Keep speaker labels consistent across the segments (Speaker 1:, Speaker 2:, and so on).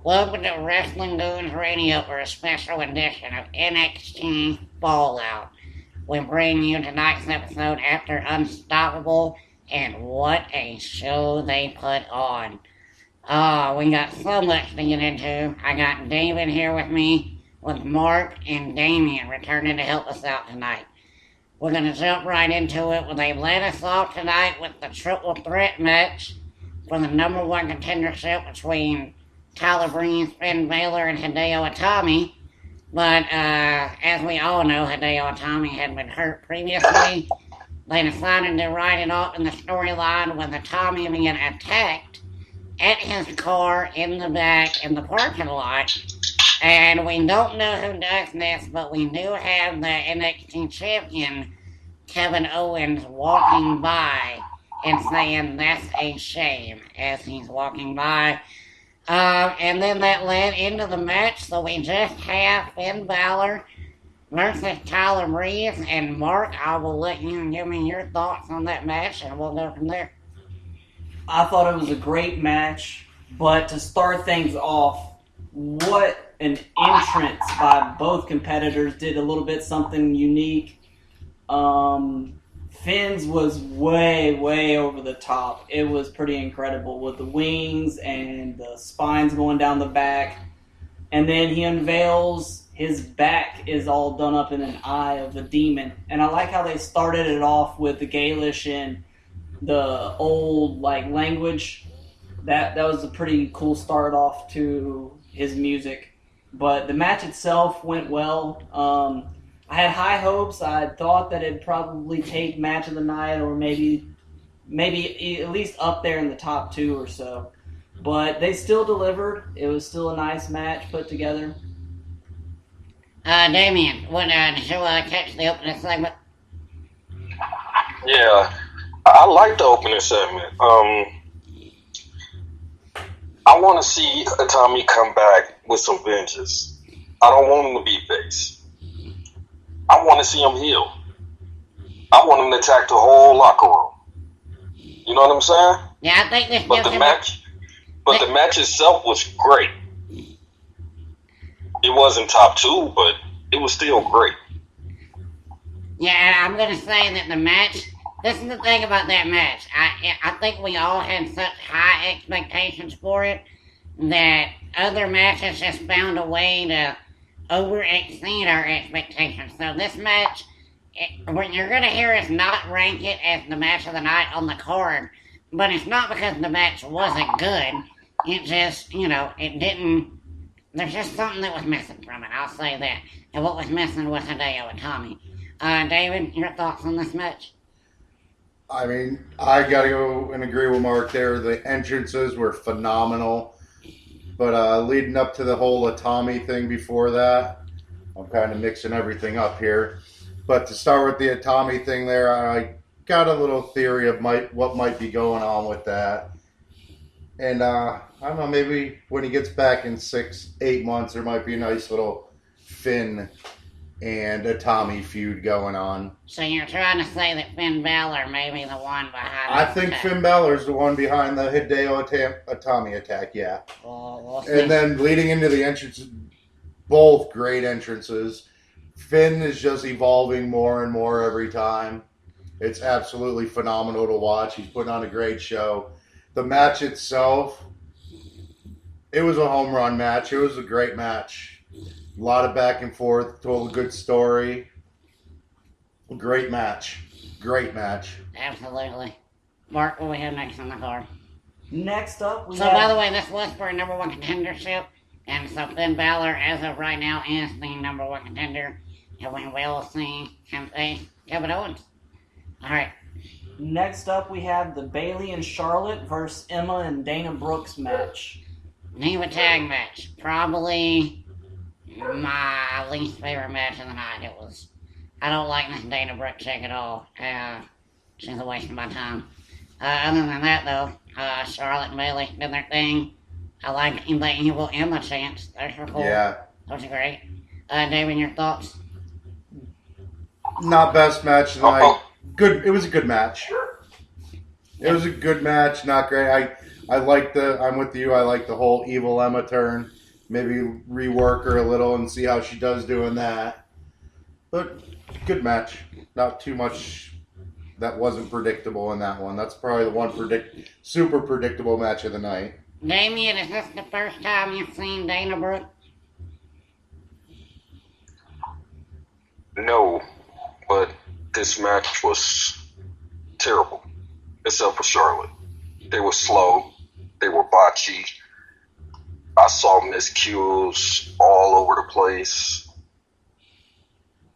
Speaker 1: Welcome to Wrestling Goons Radio for a special edition of NXT Fallout. We bring you tonight's episode after Unstoppable, and what a show they put on. We got so much to get into. I got David here with me, with Mark and Damien returning to help us out tonight. We're going to jump right into it. They led us off tonight with the triple threat match for the number one contendership between Tyler Breeze, Finn Balor, and Hideo Itami. But as we all know, Hideo Itami had been hurt previously. They decided to write it off in the storyline with Itami being attacked at his car in the back in the parking lot. And we don't know who does this, but we do have the NXT champion, Kevin Owens, walking by and saying that's a shame as he's walking by. And then that led into the match, so we just have Finn Balor versus Tyler Breeze. And Mark, I will let you give me your thoughts on that match, and we'll go from there.
Speaker 2: I thought it was a great match, but to start things off, what an entrance by both competitors. Did a little bit something unique. Finn's was way over the top. It was pretty incredible with the wings and the spines going down the back. And then he unveils his back is all done up in an eye of the demon. And I like how they started it off with the Gaelish and the old language. That was a pretty cool start off to his music. But the match itself went well. I had high hopes. I thought that it'd probably take match of the night, or maybe at least up there in the top two or so. But they still delivered. It was still a nice match put together.
Speaker 1: Damien, did you catch the opening segment?
Speaker 3: Yeah, I like the opening segment. I want to see Itami come back with some vengeance. I don't want him to be face. I want to see him heal. I want him to attack the whole locker room. You know what I'm saying?
Speaker 1: Yeah, I think this.
Speaker 3: But the match itself was great. It wasn't top two, but it was still great.
Speaker 1: Yeah, I'm gonna say that the match. This is the thing about that match. I think we all had such high expectations for it that other matches just found a way to over-exceed our expectations. So this match, when you're going to hear us not rank it as the match of the night on the card, but it's not because the match wasn't good. It just, it didn't. There's just something that was missing from it. I'll say that. And what was missing was Hideo Itami. David, your thoughts on this match?
Speaker 4: I mean, I gotta go and agree with Mark there. The entrances were phenomenal. But leading up to the whole Itami thing before that, I'm kind of mixing everything up here. But to start with the Itami thing there, I got a little theory of what might be going on with that. And I don't know, maybe when he gets back in 6-8 months, there might be a nice little Finn and Itami feud going on.
Speaker 1: So you're trying to say that Finn Balor may be the one behind
Speaker 4: I think Finn Balor's the one behind the Hideo Itami attack, yeah.
Speaker 1: We'll
Speaker 4: and then leading into the entrance, both great entrances. Finn is just evolving more and more every time. It's absolutely phenomenal to watch. He's putting on a great show. The match itself, it was a home run match. It was a great match. A lot of back and forth, told a good story. Great match. Great match.
Speaker 1: Absolutely. Mark, what do we have next on the card?
Speaker 2: Next up,
Speaker 1: by the way, this was for a number one contendership. And so Finn Balor, as of right now, is the number one contender. And we will see him face Kevin Owens. Alright.
Speaker 2: Next up, we have the Bayley and Charlotte versus Emma and Dana Brooks match.
Speaker 1: Diva tag match. Probably my least favorite match of the night. I don't like this Dana Brooks chick at all. She's a waste of my time. Other than that, though, Charlotte and Bayley did their thing. I like the evil Emma chants. Those were cool.
Speaker 4: Yeah.
Speaker 1: Those are great. David, your thoughts?
Speaker 4: Not best match tonight. Good. It was a good match. It was a good match. Not great. I'm with you. I like the whole Evil Emma turn. Maybe rework her a little and see how she does doing that. But good match. Not too much that wasn't predictable in that one. That's probably the one super predictable match of the night.
Speaker 1: Damien, is this the first time you've seen Dana Brooke?
Speaker 3: No, but this match was terrible, except for Charlotte. They were slow. They were botchy. I saw miscues all over the place.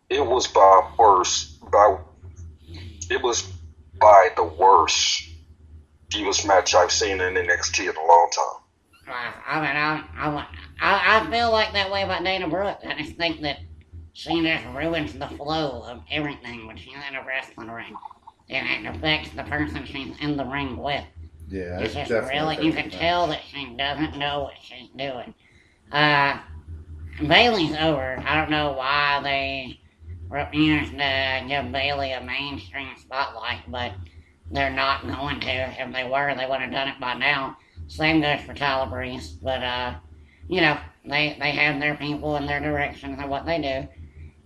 Speaker 3: It was by the worst Divas match I've seen in NXT in a long time.
Speaker 1: I feel like that way about Dana Brooke. I just think that she just ruins the flow of everything when she's in a wrestling ring. And it affects the person she's in the ring with.
Speaker 4: Yeah,
Speaker 1: it's just really, you can tell that she doesn't know what she's doing. Bayley's over. I don't know why they refused to give Bayley a mainstream spotlight, but they're not going to. If they were, they would have done it by now. Same goes for Tyler Breeze, but they have their people and their directions and what they do.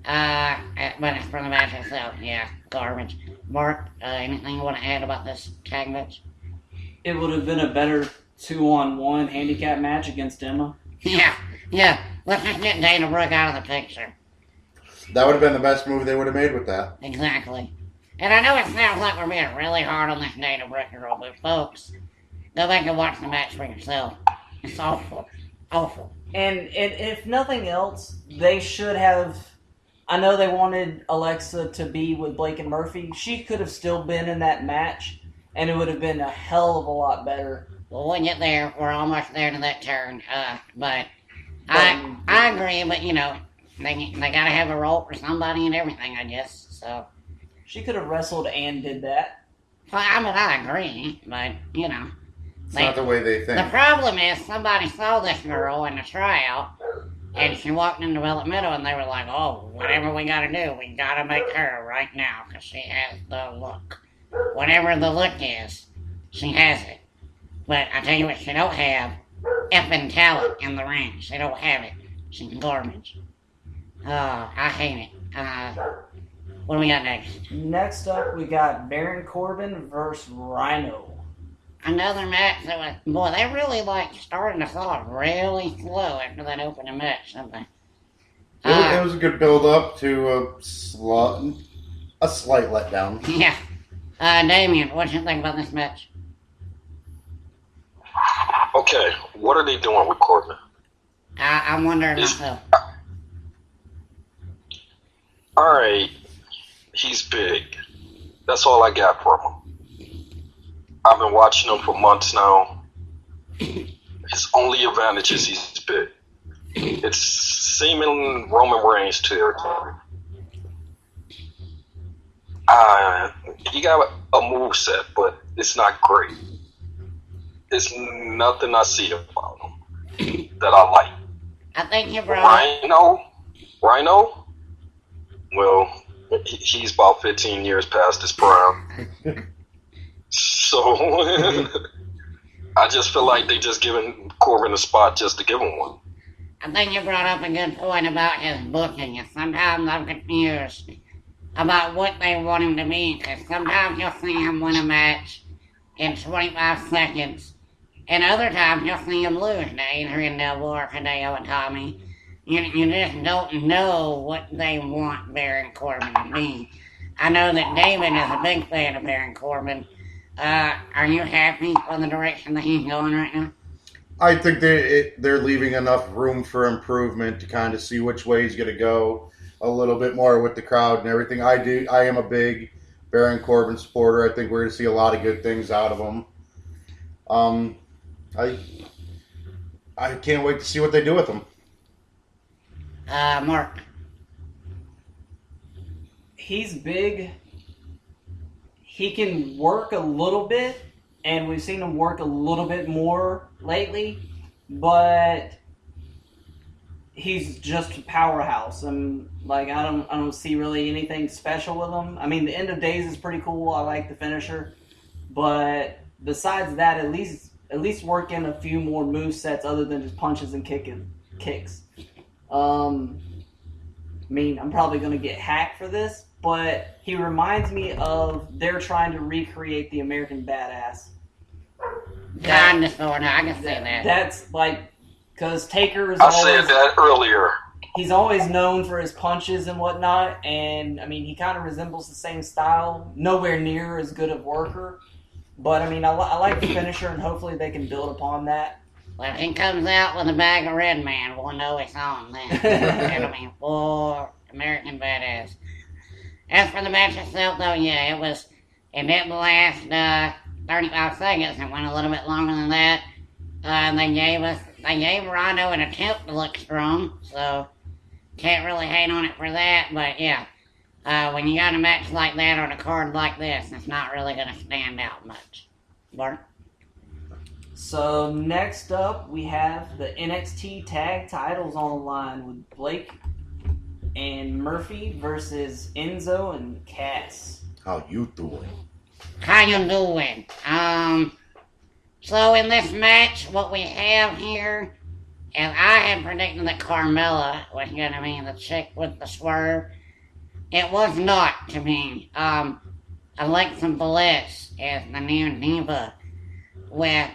Speaker 1: But as for the match itself, yeah, garbage. Mark, anything you want to add about this tag match?
Speaker 2: It would have been a better 2-on-1 handicap match against Emma.
Speaker 1: Yeah. Let's just get Dana Brooke out of the picture.
Speaker 4: That would have been the best move they would have made with that.
Speaker 1: Exactly. And I know it sounds like we're being really hard on this Dana Brooke girl, but folks, go back and watch the match for yourself. It's awful. Awful.
Speaker 2: And if nothing else, they should have... I know they wanted Alexa to be with Blake and Murphy. She could have still been in that match, and it would have been a hell of a lot better.
Speaker 1: Well, we'll get there. We're almost there to that turn. But I agree, but, they got to have a role for somebody and everything, I guess. So
Speaker 2: she could have wrestled and did that.
Speaker 1: Well, I agree, but,
Speaker 4: It's not the way they think.
Speaker 1: The problem is somebody saw this girl in the tryout, and she walked in developmental, and they were like, oh, whatever we got to do, we got to make her right now, because she has the look. Whatever the look is, she has it. But I tell you what, she don't have effing talent in the ring. She don't have it. She's garbage. Oh, I hate it. What do we got next?
Speaker 2: Next up, we got Baron Corbin versus Rhino.
Speaker 1: Another match that was... Boy, they really, starting us off really slow after that opening match, didn't they?
Speaker 4: It was a good build-up to a slight letdown.
Speaker 1: Yeah. Damien, what do you think about this match?
Speaker 3: Okay, what are they doing with Corbin?
Speaker 1: I'm wondering myself.
Speaker 3: Alright, he's big. That's all I got from him. I've been watching him for months now. His only advantage is he's big. It's seeming Roman Reigns territory. He got a moveset, but it's not great. It's nothing I see about him that I like.
Speaker 1: I think you brought
Speaker 3: Rhino? Well, he's about 15 years past his prime. So, I just feel like they just giving Corbin a spot just to give him one.
Speaker 1: I think you brought up a good point about his booking. And sometimes I'm confused about what they want him to be. Because sometimes you'll see him win a match in 25 seconds. And other times you'll see him lose to Adrian Neville or Hideo Itami. You just don't know what they want Baron Corbin to be. I know that David is a big fan of Baron Corbin. Are you happy with the direction that he's going right now?
Speaker 4: I think they're leaving enough room for improvement to kind of see which way he's going to go a little bit more with the crowd and everything. I am a big Baron Corbin supporter. I think we're going to see a lot of good things out of him. I can't wait to see what they do with him.
Speaker 1: Mark.
Speaker 2: He's big. He can work a little bit, and we've seen him work a little bit more lately, but he's just a powerhouse. And I don't see really anything special with him. I mean, the End of Days is pretty cool. I like the finisher, but besides that, at least at least work in a few more move sets other than just punches and kicks. I mean, I'm probably going to get hacked for this, but he reminds me of they're trying to recreate the American Badass.
Speaker 1: Kind of, sort of. I can see that.
Speaker 2: That's like, because Taker is
Speaker 3: I said that earlier.
Speaker 2: He's always known for his punches and whatnot, and I mean, he kind of resembles the same style. Nowhere near as good a worker, but I mean, I like the finisher, and hopefully they can build upon that.
Speaker 1: Well, if he comes out with a bag of Red Man, we'll know it's on then. And I mean, full American Badass. As for the match itself, though, yeah, it didn't last 35 seconds. It went a little bit longer than that. They gave Rondo an attempt to look strong, so can't really hate on it for that. But yeah, when you got a match like that on a card like this, it's not really going to stand out much. Bart?
Speaker 2: So next up, we have the NXT Tag Titles on the line with Blake and Murphy versus Enzo and Cass.
Speaker 4: How you doing?
Speaker 1: How you doing? So in this match, what we have here, and I had predicted that Carmella was going to be the chick with the swerve. It was not to me. Alexa Bliss is the new diva with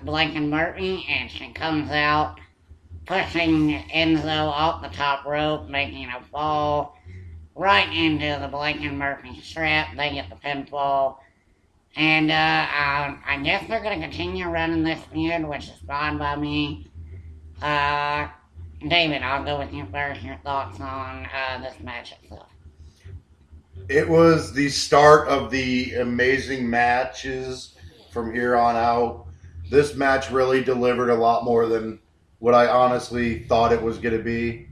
Speaker 1: Blake and Murphy, and she comes out pushing Enzo off the top rope, making a fall right into the Blake and Murphy strap. They get the pinfall. And I guess they're going to continue running this feud, which is fine by me. David, I'll go with you first. Your thoughts on this match itself.
Speaker 4: It was the start of the amazing matches from here on out. This match really delivered a lot more than what I honestly thought it was going to be.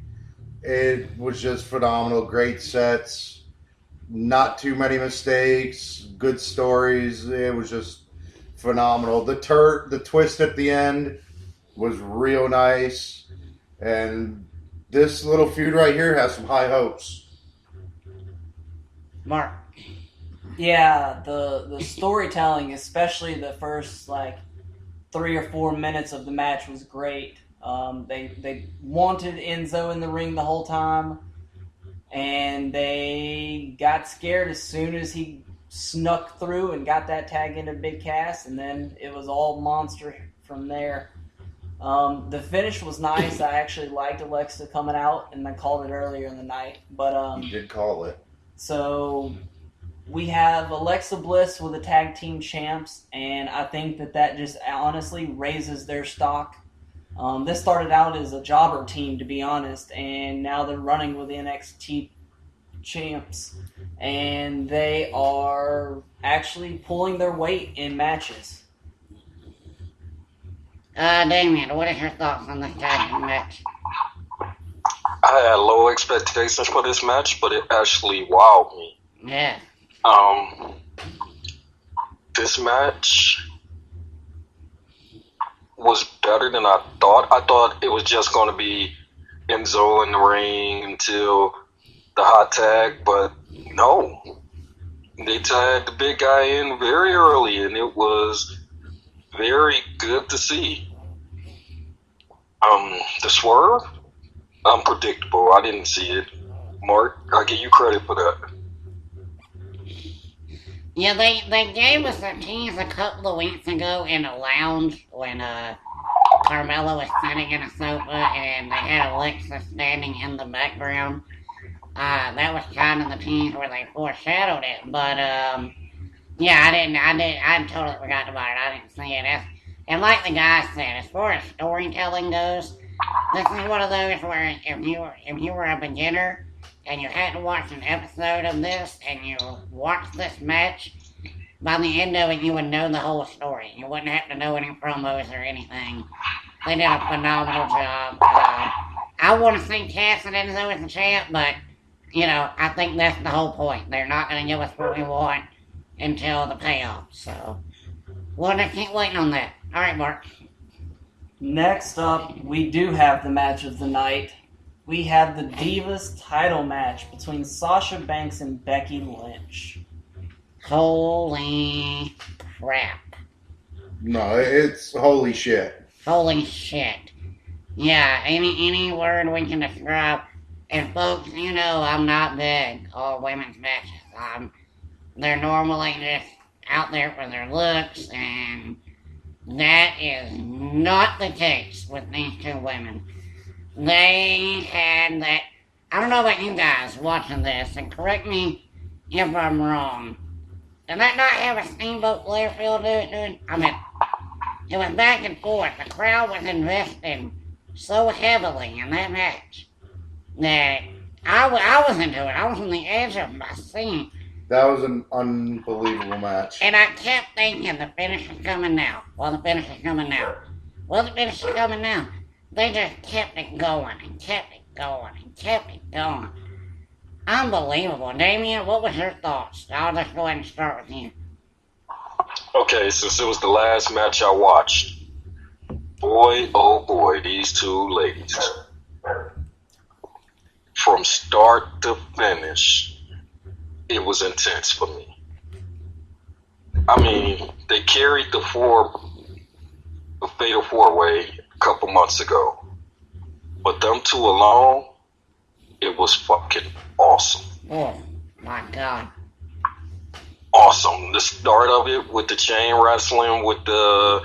Speaker 4: It was just phenomenal. Great sets. Not too many mistakes. Good stories. It was just phenomenal. The twist at the end was real nice. And this little feud right here has some high hopes.
Speaker 1: Mark?
Speaker 2: Yeah, the storytelling, especially the first 3 or 4 minutes of the match, was great. They wanted Enzo in the ring the whole time, and they got scared as soon as he snuck through and got that tag into Big Cass, and then it was all monster from there. The finish was nice. I actually liked Alexa coming out, and I called it earlier in the night. But
Speaker 4: You did call it.
Speaker 2: So we have Alexa Bliss with the tag team champs, and I think that just honestly raises their stock. This started out as a jobber team, to be honest, and now they're running with the NXT champs, and they are actually pulling their weight in matches.
Speaker 1: Damien, what is your thoughts on this tag team match?
Speaker 3: I had low expectations for this match, but it actually wowed me.
Speaker 1: Yeah.
Speaker 3: This match was better than I thought. I thought it was just going to be Enzo in the ring until the hot tag, but no. They tagged the big guy in very early, and it was very good to see. The swerve, unpredictable. I didn't see it. Mark, I'll give you credit for that.
Speaker 1: Yeah, they gave us a tease a couple of weeks ago in a lounge when Carmella was sitting in a sofa and they had Alexa standing in the background. That was kind of the tease where they foreshadowed it, but yeah, I totally forgot about it. I didn't see it. And like the guy said, as far as storytelling goes, this is one of those where if you were a beginner and you had to watch an episode of this and you watched this match, by the end of it you would know the whole story. You wouldn't have to know any promos or anything. They did a phenomenal job. I want to see Cass and Enzo as the champ, but I think that's the whole point. They're not going to give us what we want until the payoff. So we'll just keep waiting on that. All right, Mark.
Speaker 2: Next up, we do have the match of the night. We have the Divas title match between Sasha Banks and Becky Lynch.
Speaker 1: Holy crap.
Speaker 4: No, it's holy shit.
Speaker 1: Holy shit. Yeah, any word we can describe. And folks, you know I'm not big on women's matches. They're normally just out there for their looks, and that is not the case with these two women. They had that. I don't know about you guys watching this, and correct me if I'm wrong. Did that not have a Steamboat Blair feel to it, dude? I mean, it was back and forth. The crowd was invested so heavily in that match that I was into it. I was on the edge of my seat.
Speaker 4: That was an unbelievable match.
Speaker 1: And I kept thinking the finish is coming now. Well, the finish is coming now. Well, the finish is coming now. They just kept it going and kept it going and kept it going. Unbelievable. Damien, what was your thoughts? I'll just go ahead and start with you.
Speaker 3: Okay, since it was the last match I watched, boy, oh boy, these two ladies. From start to finish, it was intense for me. I mean, they carried the Fatal 4-Way a couple months ago. But them two alone, it was fucking awesome.
Speaker 1: Oh, my God.
Speaker 3: Awesome. The start of it with the chain wrestling, with the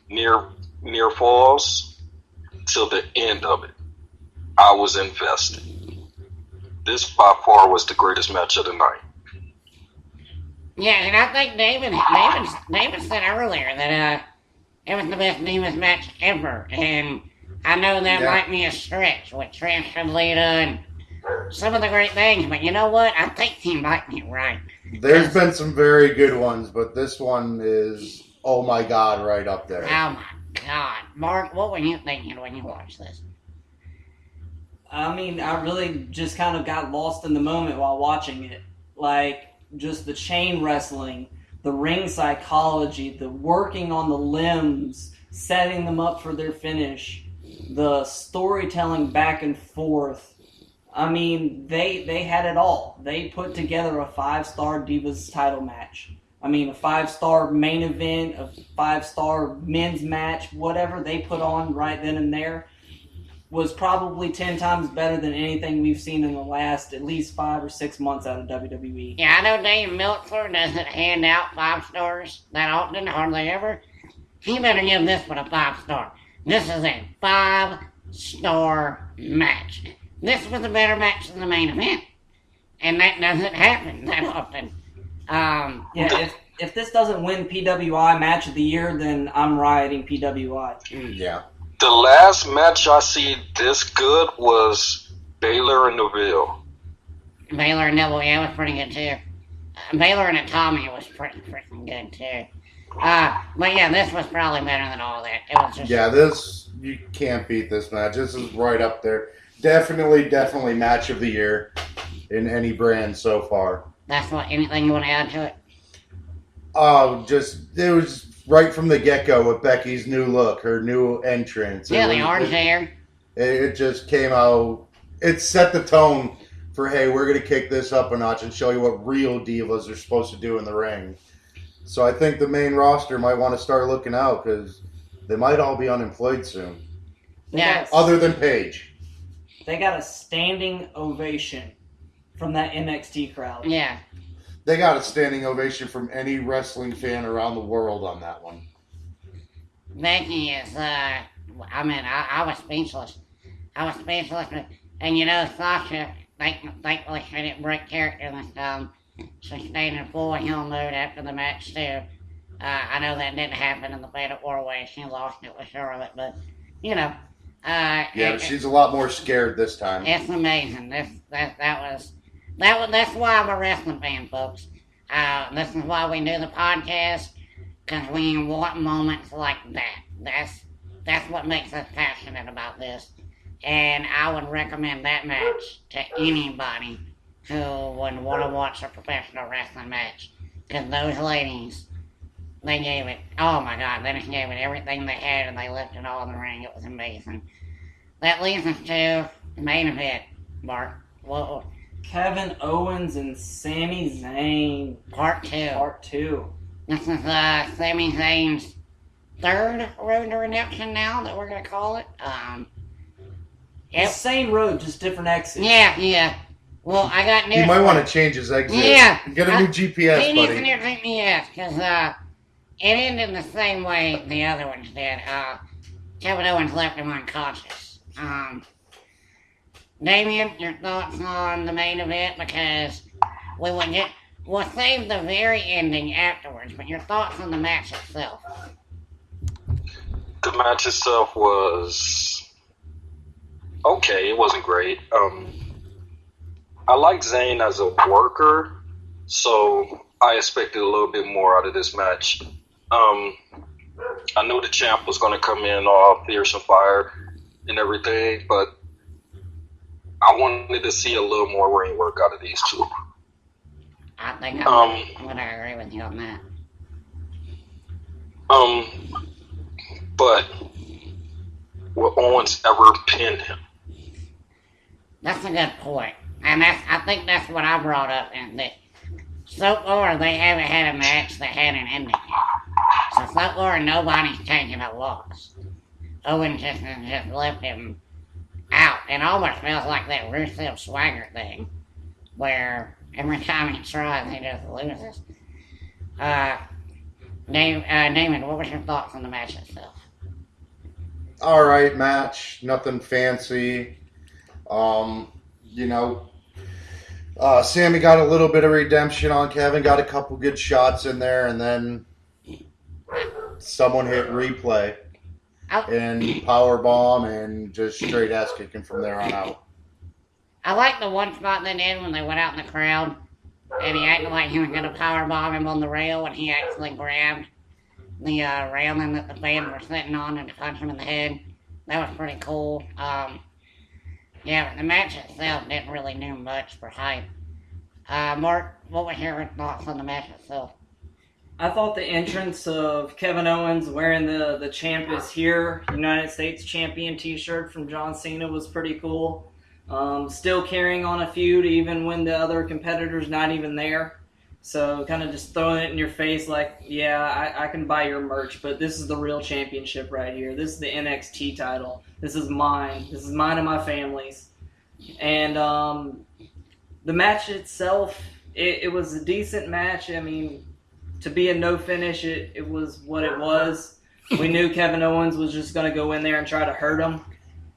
Speaker 3: near falls, till the end of it, I was invested. This by far was the greatest match of the night.
Speaker 1: Yeah, and I think David said earlier that it was the best Divas match ever, and I know that might be a stretch with Trish and Lita and some of the great things, but you know what? I think he might be right.
Speaker 4: There's been some very good ones, but this one is, oh my God, right up there.
Speaker 1: Oh my God. Mark, what were you thinking when you watched this?
Speaker 2: I mean, I really just kind of got lost in the moment while watching it. Like, just the chain wrestling, the ring psychology, the working on the limbs, setting them up for their finish, the storytelling back and forth. I mean, they had it all. They put together a 5-star Divas title match. I mean, a 5-star main event, a 5-star men's match, whatever they put on right then and there was probably 10 times better than anything we've seen in the last at least 5 or 6 months out of WWE.
Speaker 1: Yeah, I know Dave Meltzer doesn't hand out 5 stars that often, hardly ever. He better give this one a 5-star. This is a 5-star match. This was a better match than the main event. And that doesn't happen that often.
Speaker 2: If this doesn't win PWI Match of the Year, then I'm rioting PWI.
Speaker 4: Yeah.
Speaker 3: The last match I see this good was Baylor and Neville.
Speaker 1: Baylor and Neville, yeah, was pretty good too. Baylor and Tommy was pretty freaking good too. But yeah, this was probably better than all that. It was just...
Speaker 4: Yeah, you can't beat this match. This is right up there. Definitely match of the year in any brand so far.
Speaker 1: That's what, anything you want to add to it?
Speaker 4: It was right from the get-go with Becky's new look, her new entrance.
Speaker 1: Yeah, the orange hair.
Speaker 4: It just came out. It set the tone for, hey, we're going to kick this up a notch and show you what real divas are supposed to do in the ring. So I think the main roster might want to start looking out because they might all be unemployed soon.
Speaker 1: Yeah.
Speaker 4: Other than Paige.
Speaker 2: They got a standing ovation from that NXT crowd.
Speaker 1: Yeah.
Speaker 4: They got a standing ovation from any wrestling fan around the world on that one.
Speaker 1: Becky is, I was speechless. And you know, Sasha, thankfully she didn't break character this time. She stayed in full heel mode after the match too. I know that didn't happen in the Fatal 4-Way. She lost it with Charlotte, but, you know.
Speaker 4: But she's a lot more scared this time.
Speaker 1: It's amazing. That's why I'm a wrestling fan, folks. This is why we do the podcast, because we want moments like that. That's what makes us passionate about this. And I would recommend that match to anybody who would want to watch a professional wrestling match. Because those ladies, they gave it, oh my God, they just gave it everything they had and they left it all in the ring. It was amazing. That leads us to the main event, Mark. Whoa.
Speaker 2: Kevin Owens and Sami Zayn.
Speaker 1: Part 2.
Speaker 2: Part 2.
Speaker 1: This is Sami Zayn's third road to redemption now that we're going to call it.
Speaker 2: It's the same road, just different exits.
Speaker 1: Yeah. Well, I got news.
Speaker 4: He might want to change his exit.
Speaker 1: Yeah.
Speaker 4: Get a new GPS,
Speaker 1: He needs a
Speaker 4: buddy.
Speaker 1: new GPS, because it ended the same way the other ones did. Kevin Owens left him unconscious. Damien, your thoughts on the main event? Because we'll save the very ending afterwards, but your thoughts on the match itself.
Speaker 3: The match itself was okay. It wasn't great. I like Zayn as a worker, so I expected a little bit more out of this match. I knew the champ was going to come in all fierce and fire and everything, but I wanted to see a little more ring work out of these two.
Speaker 1: I think I'm going to agree with you on that.
Speaker 3: But will Owens ever pin him?
Speaker 1: That's a good point. And I think that's what I brought up. And that so far, they haven't had a match that had an ending yet. So far, nobody's taken a loss. Owens just left him out. It almost feels like that Rusev Swagger thing, where every time he tries, he just loses. Damon, what was your thoughts on the match itself?
Speaker 4: All right, match. Nothing fancy. Sammy got a little bit of redemption on Kevin, got a couple good shots in there, and then someone hit replay and power bomb and just straight ass kicking from there on out.
Speaker 1: I like the one spot they did when they went out in the crowd and he acted like he was going to power bomb him on the rail, and he actually grabbed the railing that the fans were sitting on and punched him in the head. That was pretty cool. Yeah, but the match itself didn't really do much for hype. Mark, what was your thoughts on the match itself?
Speaker 2: I thought the entrance of Kevin Owens wearing the Champ is Here United States Champion t-shirt from John Cena was pretty cool. Still carrying on a feud even when the other competitor's not even there. So kind of just throwing it in your face like, yeah, I can buy your merch, but this is the real championship right here. This is the NXT title. This is mine. This is mine and my family's. And the match itself, it was a decent match. I mean, to be a no finish, it was what it was. We knew Kevin Owens was just going to go in there and try to hurt him.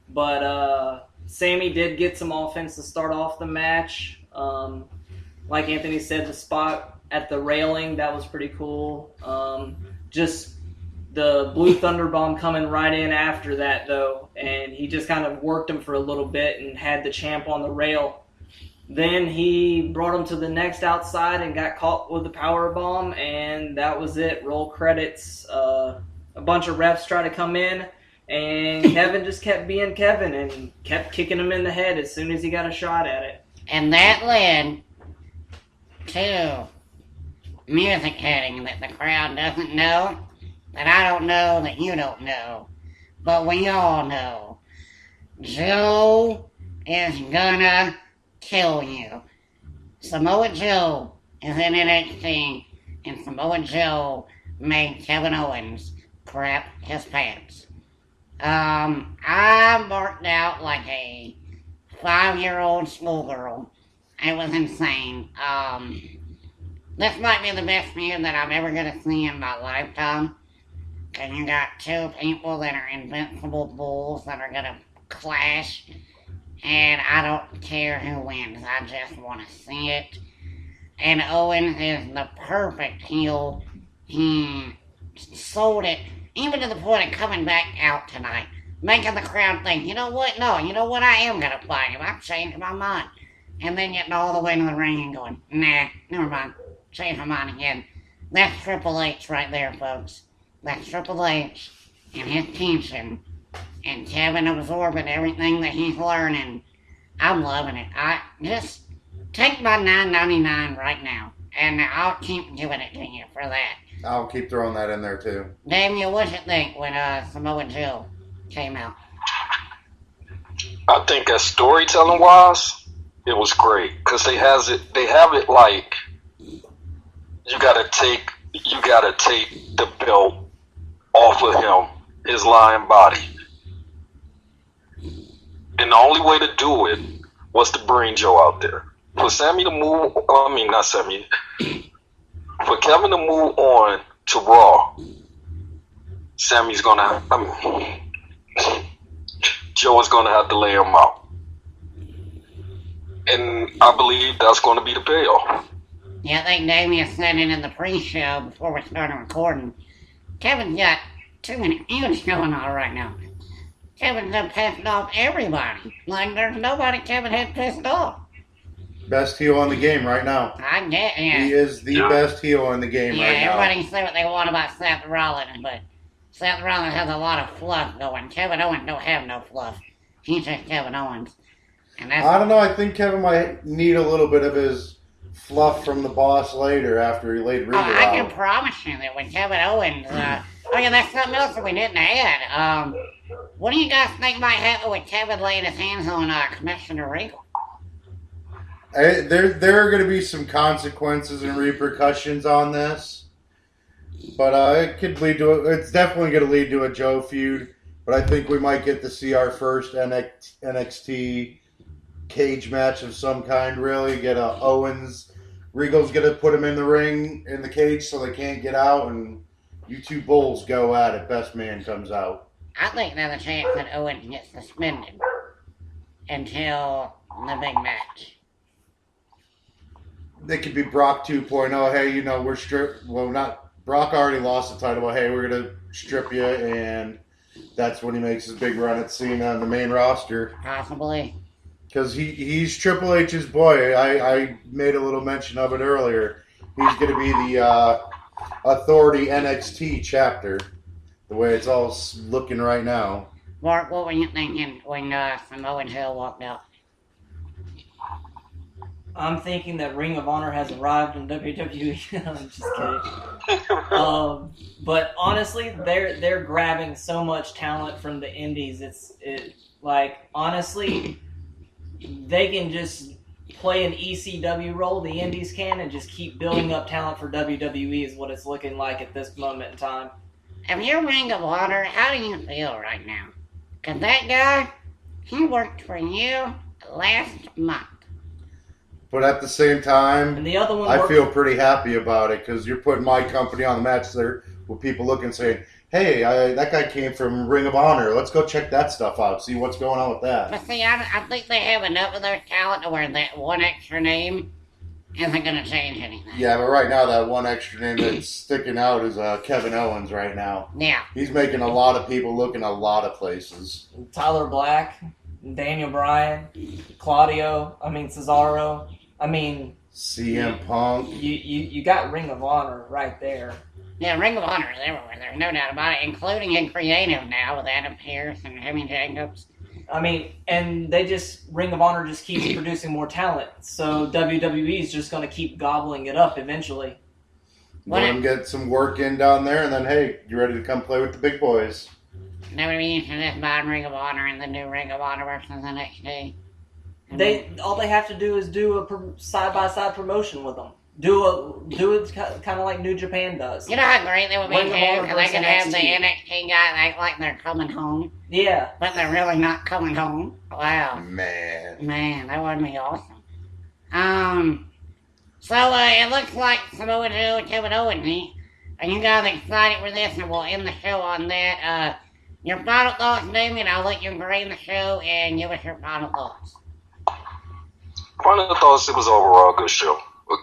Speaker 2: But Sammy did get some offense to start off the match. Like Anthony said, the spot at the railing, that was pretty cool. Just the Blue Thunder Bomb coming right in after that, though. And he just kind of worked him for a little bit and had the champ on the rail. Then he brought him to the next outside and got caught with the power bomb, and that was it. Roll credits. A bunch of refs tried to come in, and Kevin just kept being Kevin and kept kicking him in the head as soon as he got a shot at it.
Speaker 1: And that led to music hitting that the crowd doesn't know, that I don't know, that you don't know, but we all know. Joe is gonna kill you. Samoa Joe is in NXT, and Samoa Joe made Kevin Owens crap his pants. I marked out like a 5-year-old schoolgirl. It was insane. This might be the best feud that I'm ever going to see in my lifetime. Because you got two people that are invincible bulls that are going to clash. And I don't care who wins. I just want to see it. And Owens is the perfect heel. He sold it, even to the point of coming back out tonight. Making the crowd think, you know what? No, you know what? I am going to fight him. I've changed my mind. And then getting all the way to the ring and going, nah, never mind. Change my mind again. That's Triple H right there, folks. That's Triple H and his tension. And Kevin absorbing everything that he's learning. I'm loving it. I just take my $9.99 right now, and I'll keep giving it to you for that.
Speaker 4: I'll keep throwing that in there too.
Speaker 1: Daniel, what'd you think when Samoa Joe came out?
Speaker 3: I think as storytelling wise, it was great because they have it like you gotta take the belt off of him, his lying body. And the only way to do it was to bring Joe out there. For Sammy to move, not Sammy, for Kevin to move on to Raw, Sammy's gonna, Joe is gonna have to lay him out. And I believe that's gonna be the payoff.
Speaker 1: Yeah, I think Damien said it in the pre-show before we started recording. Kevin's got too many feuds going on right now. Kevin's done pissed off everybody. Like, there's nobody Kevin had pissed off.
Speaker 4: Best heel in the game right now.
Speaker 1: I get, yeah.
Speaker 4: He is the best heel in the game right now.
Speaker 1: Yeah, everybody can say what they want about Seth Rollins, but Seth Rollins has a lot of fluff going. Kevin Owens don't have no fluff. He's just Kevin Owens. And that's,
Speaker 4: I don't know. I think Kevin might need a little bit of his fluff from the boss later after he laid Regal out.
Speaker 1: I can promise you that when Kevin Owens... that's something else that we didn't add. What do you guys think might happen with Kevin laying his hands on Commissioner Regal?
Speaker 4: There are going to be some consequences and repercussions on this, but it could lead to it's definitely going to lead to a Joe feud. But I think we might get to see our first NXT cage match of some kind. Really, get a Owens. Regal's going to put him in the ring in the cage so they can't get out, and you two bulls go at it. Best man comes out.
Speaker 1: I think there's a chance that Owens gets suspended until the big match.
Speaker 4: They could be Brock 2.0. Hey, we're stripped. Well, not Brock already lost the title, but hey, we're gonna strip you, and that's when he makes his big run at Cena on the main roster.
Speaker 1: Possibly.
Speaker 4: Because he's Triple H's boy. I made a little mention of it earlier. He's gonna be the Authority NXT chapter. The way it's all looking right now.
Speaker 1: Mark, what were you thinking when Samoa Joe walked out?
Speaker 2: I'm thinking that Ring of Honor has arrived in WWE. I'm just kidding. But honestly, they're grabbing so much talent from the indies. Honestly, they can just play an ECW role, the indies can, and just keep building up talent for WWE is what it's looking like at this moment in time.
Speaker 1: If you're Ring of Honor, how do you feel right now? Because that guy, he worked for you last month.
Speaker 4: But at the same time,
Speaker 2: and the other one
Speaker 4: I feel pretty happy about it because you're putting my company on the match there with people looking saying, hey, that guy came from Ring of Honor. Let's go check that stuff out, see what's going on with that.
Speaker 1: But see, I think they have enough of their talent to where that one extra name isn't going to change anything.
Speaker 4: Yeah, but right now that one extra name that's sticking out is Kevin Owens right now.
Speaker 1: Yeah.
Speaker 4: He's making a lot of people look in a lot of places.
Speaker 2: Tyler Black, Daniel Bryan, Cesaro.
Speaker 4: CM Punk.
Speaker 2: You got Ring of Honor right there.
Speaker 1: Yeah, Ring of Honor is everywhere. There's no doubt about it, including in creative now with Adam Pearce and Jimmy Jacobs.
Speaker 2: And Ring of Honor just keeps producing more talent. So WWE is just going to keep gobbling it up eventually.
Speaker 4: Let them get some work in down there, and then, hey, you ready to come play with the big boys?
Speaker 1: WWE should just buy Ring of Honor and the new Ring of Honor versus NXT.
Speaker 2: All they have to do is do a side-by-side promotion with them. Do it kind of like New Japan does.
Speaker 1: You know how great they would be too? Because they can have the NXT guys act like they're coming home.
Speaker 2: Yeah.
Speaker 1: But they're really not coming home. Wow.
Speaker 4: Man,
Speaker 1: that would be awesome. So it looks like Samoa Joe and Kevin Owens. Are you guys excited for this? And we'll end the show on that. Your final thoughts, Damien. I'll let you grade the show and give us your final thoughts.
Speaker 3: Final thoughts, it was overall a good show. A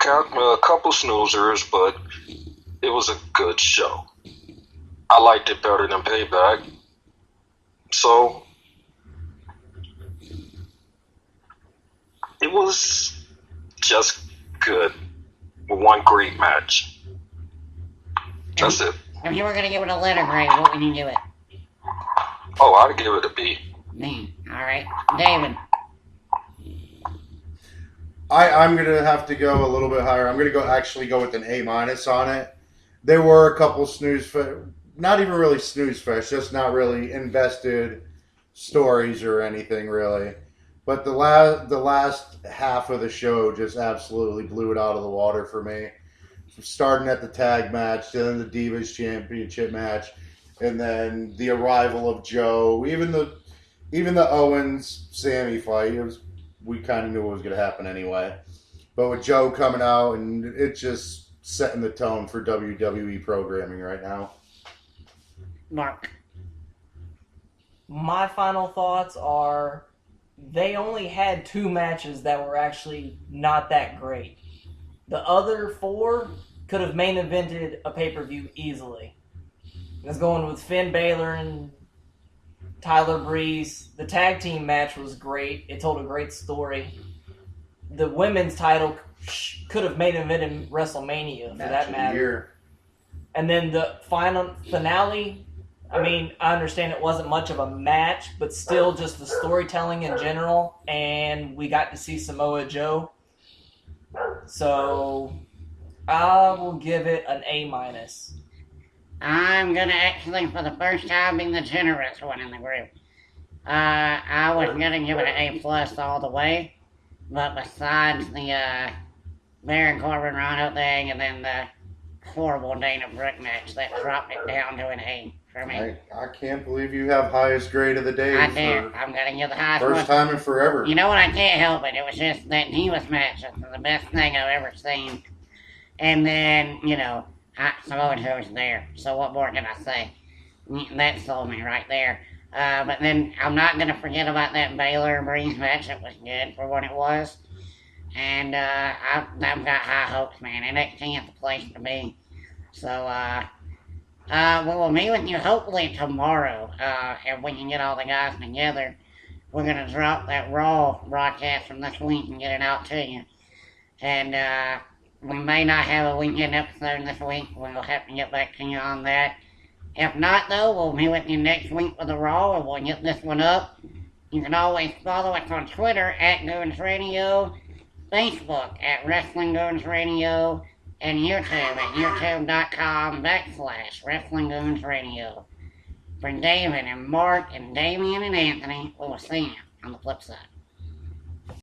Speaker 3: couple snoozers, but it was a good show. I liked it better than Payback. So, it was just good with one great match. That's it.
Speaker 1: If you were going to give it a letter grade, what would you give it?
Speaker 3: Oh, I'd give it a B.
Speaker 1: B. All right. David.
Speaker 4: I'm going to have to go a little bit higher. I'm going to actually go with an A- on it. There were a couple not even really snooze fest, just not really invested stories or anything really. But the last half of the show just absolutely blew it out of the water for me. Starting at the tag match, then the Divas Championship match, and then the arrival of Joe, even the Owens Sammy fight, we kind of knew what was going to happen anyway. But with Joe coming out, and it just setting the tone for WWE programming right now.
Speaker 1: Mark.
Speaker 2: My final thoughts are they only had 2 matches that were actually not that great. The other 4 could have main evented a pay-per-view easily. I was going with Finn Balor and Tyler Breeze. The tag team match was great. It told a great story. The women's title could have main evented WrestleMania for that matter. And then the final finale, I mean, I understand it wasn't much of a match, but still just the storytelling in general, and we got to see Samoa Joe. So I will give it an A-.
Speaker 1: I'm going to actually, for the first time, be the generous one in the group. I was going to give it an A+ all the way, but besides the Baron Corbin Rhino thing and then the horrible Dana Brooke match, that dropped it down to an A for me.
Speaker 4: I can't believe you have highest grade of the day.
Speaker 1: I do. I'm going to give the highest
Speaker 4: first
Speaker 1: one.
Speaker 4: time in forever.
Speaker 1: You know what? I can't help it. It was just that Divas match was the best thing I've ever seen. And then, you know, Samoa Joe was there. So what more can I say? That sold me right there. But then I'm not going to forget about that Baylor and Breeze match. It was good for what it was. And I've got high hopes, man. NXT is the place to be. So, we'll meet with you hopefully tomorrow. If we can get all the guys together. We're going to drop that Raw broadcast from this week and get it out to you. And we may not have a weekend episode this week. We'll have to get back to you on that. If not, though, we'll meet with you next week for the Raw, and we'll get this one up. You can always follow us on Twitter at Goons Radio, Facebook at Wrestling Goons Radio, and YouTube at youtube.com/Wrestling Goons Radio. For David and Mark and Damian and Anthony, we'll see you on the flip side.